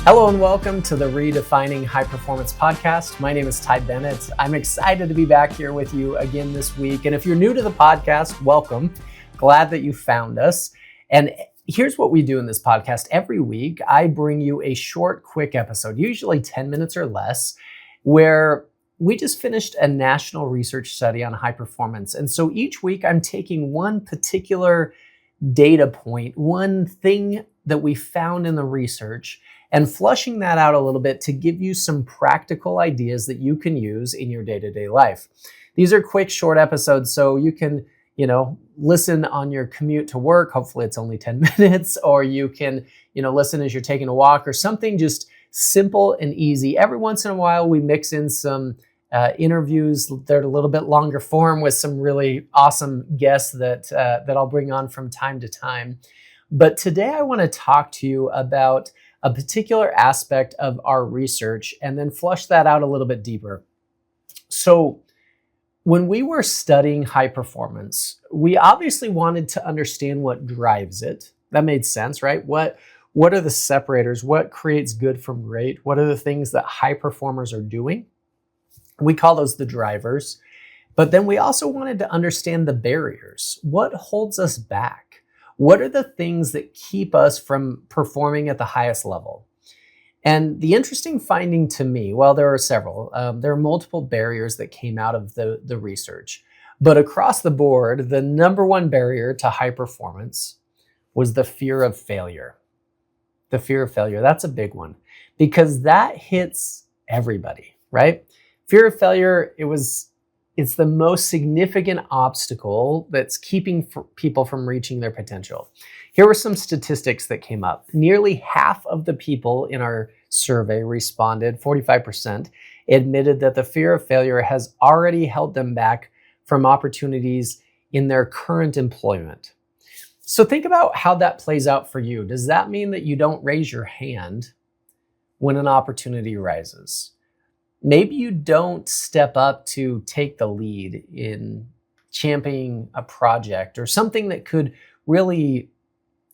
Hello and welcome to the Redefining High Performance podcast. My name is Ty Bennett. I'm excited to be back here with you again this week. And if you're new to the podcast, welcome. Glad that you found us. And here's what we do in this podcast. Every week, I bring you a short, quick episode, usually 10 minutes or less, where we just finished a national research study on high performance. And so each week, I'm taking one particular data point, one thing that we found in the research, and flushing that out a little bit to give you some practical ideas that you can use in your day-to-day life. These are quick, short episodes, so you can, listen on your commute to work. Hopefully it's only 10 minutes, or you can, listen as you're taking a walk or something just simple and easy. Every once in a while, we mix in some interviews. They're a little bit longer form with some really awesome guests that I'll bring on from time to time. But today I want to talk to you about a particular aspect of our research and then flush that out a little bit deeper. So when we were studying high performance, we obviously wanted to understand what drives it. That made sense, right? What are the separators? What creates good from great? What are the things that high performers are doing? We call those the drivers. But then we also wanted to understand the barriers. What holds us back? What are the things that keep us from performing at the highest level? And the interesting finding to me, well, there are several. There are multiple barriers that came out of the research. But across the board, the number one barrier to high performance was the fear of failure. The fear of failure, that's a big one because that hits everybody, right? Fear of failure, it's the most significant obstacle that's keeping people from reaching their potential. Here were some statistics that came up. Nearly half of the people in our survey responded, 45%, admitted that the fear of failure has already held them back from opportunities in their current employment. So think about how that plays out for you. Does that mean that you don't raise your hand when an opportunity arises? Maybe you don't step up to take the lead in championing a project or something that could really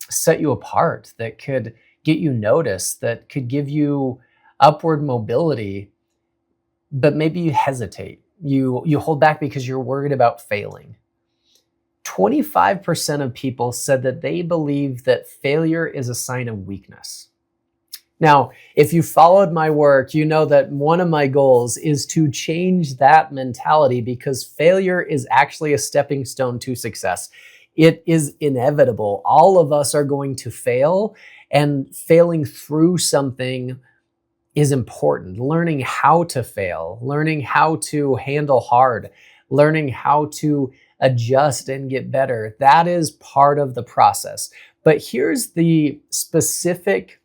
set you apart, that could get you noticed, that could give you upward mobility, but maybe you hesitate. You hold back because you're worried about failing. 25% of people said that they believe that failure is a sign of weakness. Now, if you followed my work, you know that one of my goals is to change that mentality because failure is actually a stepping stone to success. It is inevitable. All of us are going to fail, and failing through something is important. Learning how to fail, learning how to handle hard, learning how to adjust and get better. That is part of the process. But here's the specific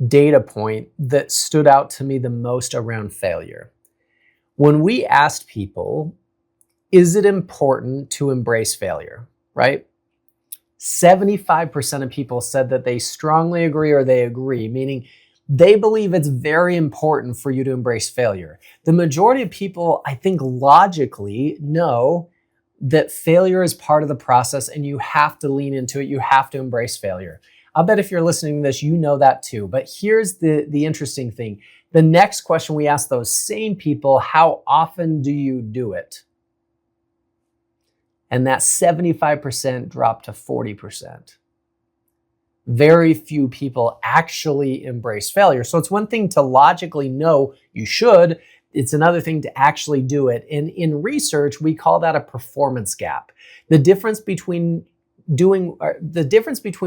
data point that stood out to me the most around failure. When we asked people, is it important to embrace failure, right? 75% of people said that they strongly agree or they agree, meaning they believe it's very important for you to embrace failure. The majority of people, I think, logically know that failure is part of the process and you have to lean into it. You have to embrace failure. I'll bet if you're listening to this, you know that too. But here's the interesting thing. The next question we ask those same people, how often do you do it? And that 75% dropped to 40%. Very few people actually embrace failure. So it's one thing to logically know you should. It's another thing to actually do it. And in research, we call that a performance gap. The difference between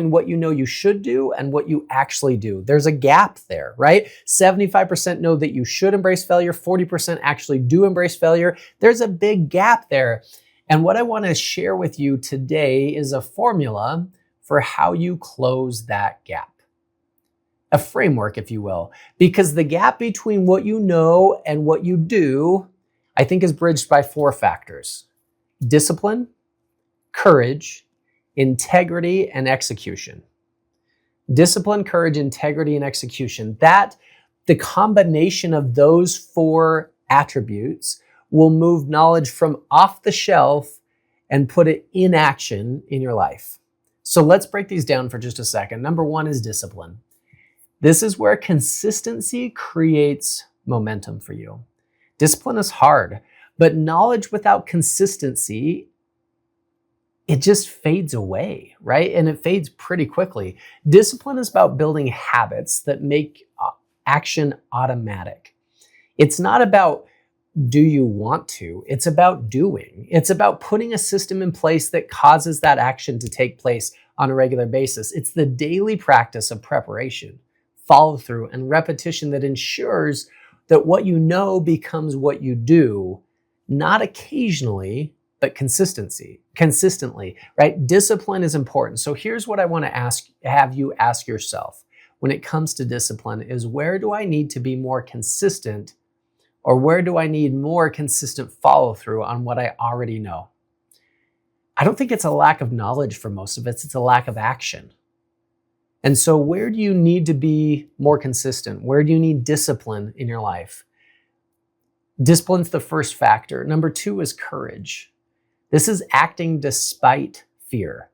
what you know you should do and what you actually do. There's a gap there, right? 75% know that you should embrace failure. 40% actually do embrace failure. There's a big gap there. And what I want to share with you today is a formula for how you close that gap. A framework, if you will, because the gap between what you know and what you do, I think, is bridged by 4 factors: discipline, courage, integrity, and execution. Discipline, courage, integrity, and execution. The combination of those 4 attributes will move knowledge from off the shelf and put it in action in your life. So let's break these down for just a second. Number 1 is discipline. This is where consistency creates momentum for you. Discipline is hard, but knowledge without consistency, it just fades away, right? And it fades pretty quickly. Discipline is about building habits that make action automatic. It's not about do you want to, it's about doing. It's about putting a system in place that causes that action to take place on a regular basis. It's the daily practice of preparation, follow through, and repetition that ensures that what you know becomes what you do, not occasionally, but consistently, right? Discipline is important. So here's what I want to have you ask yourself when it comes to discipline is, where do I need to be more consistent, or where do I need more consistent follow through on what I already know? I don't think it's a lack of knowledge for most of us, it's a lack of action. And so where do you need to be more consistent? Where do you need discipline in your life? Discipline's the first factor. Number 2 is courage. This is acting despite fear.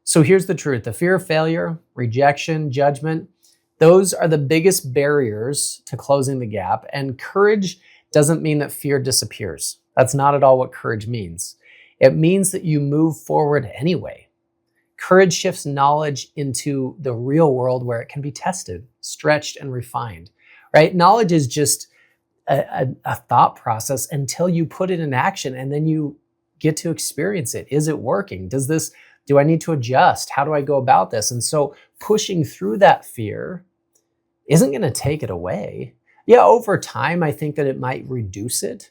So here's the truth. The fear of failure, rejection, judgment, those are the biggest barriers to closing the gap. And courage doesn't mean that fear disappears. That's not at all what courage means. It means that you move forward anyway. Courage shifts knowledge into the real world where it can be tested, stretched, and refined, right? Knowledge is just a thought process until you put it in action, and then you get to experience it. Is it working? Do I need to adjust? How do I go about this? And so pushing through that fear isn't going to take it away. Yeah, over time, I think that it might reduce it.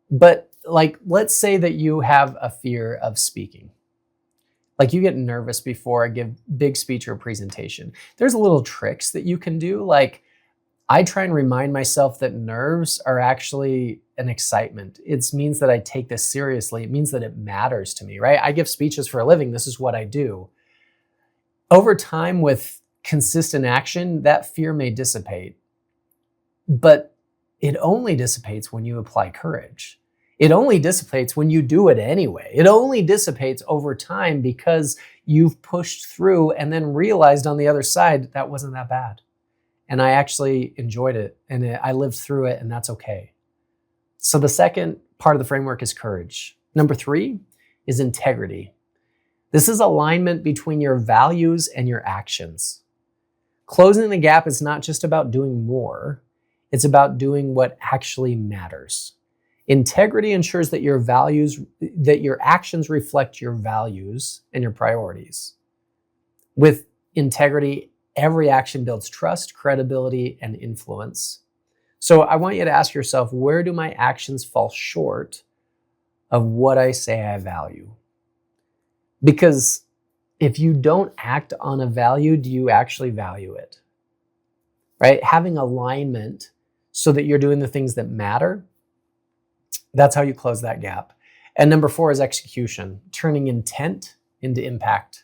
But let's say that you have a fear of speaking. Like you get nervous before a big speech or presentation. There's little tricks that you can do. Like I try and remind myself that nerves are actually an excitement. It means that I take this seriously. It means that it matters to me, right? I give speeches for a living. This is what I do. Over time, with consistent action, that fear may dissipate. But it only dissipates when you apply courage. It only dissipates when you do it anyway. It only dissipates over time because you've pushed through and then realized on the other side that wasn't that bad. And I actually enjoyed it and I lived through it, and that's okay. So the second part of the framework is courage. Number 3 is integrity. This is alignment between your values and your actions. Closing the gap is not just about doing more. It's about doing what actually matters. Integrity ensures that your actions reflect your values and your priorities. With integrity, every action builds trust, credibility, and influence. So I want you to ask yourself, where do my actions fall short of what I say I value? Because if you don't act on a value, do you actually value it? Right? Having alignment so that you're doing the things that matter, that's how you close that gap. And number 4 is execution, turning intent into impact.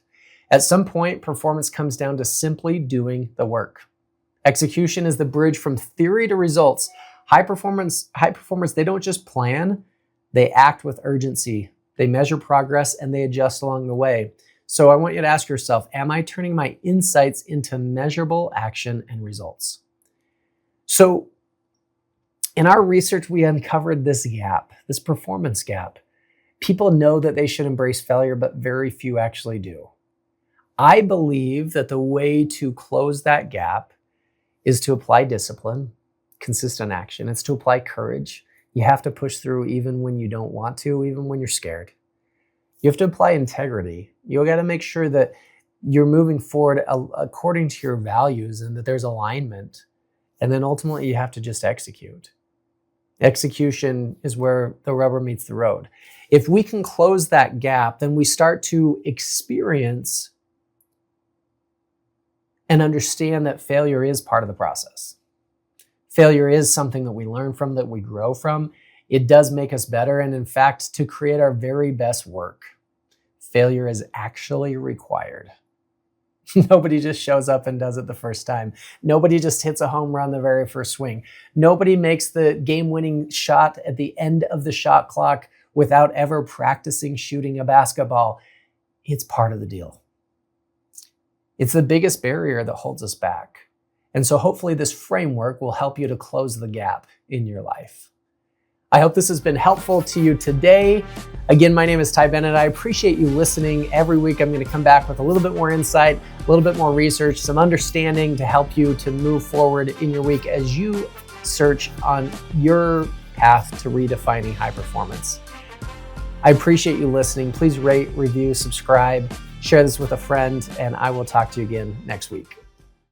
At some point, performance comes down to simply doing the work. Execution is the bridge from theory to results. High performers, they don't just plan, they act with urgency. They measure progress and they adjust along the way. So I want you to ask yourself, am I turning my insights into measurable action and results? So in our research, we uncovered this gap, this performance gap. People know that they should embrace failure, but very few actually do. I believe that the way to close that gap is to apply discipline, consistent action. It's to apply courage. You have to push through even when you don't want to, even when you're scared. You have to apply integrity. You got to make sure that you're moving forward according to your values and that there's alignment. And then ultimately you have to just execute. Execution is where the rubber meets the road. If we can close that gap, then we start to experience and understand that failure is part of the process. Failure is something that we learn from, that we grow from. It does make us better. And in fact, to create our very best work, failure is actually required. Nobody just shows up and does it the first time. Nobody just hits a home run the very first swing. Nobody makes the game-winning shot at the end of the shot clock without ever practicing shooting a basketball. It's part of the deal. It's the biggest barrier that holds us back. And so hopefully this framework will help you to close the gap in your life. I hope this has been helpful to you today. Again, my name is Ty Bennett. I appreciate you listening. Every week I'm going to come back with a little bit more insight, a little bit more research, some understanding to help you to move forward in your week as you search on your path to redefining high performance. I appreciate you listening. Please rate, review, subscribe, share this with a friend, and I will talk to you again next week.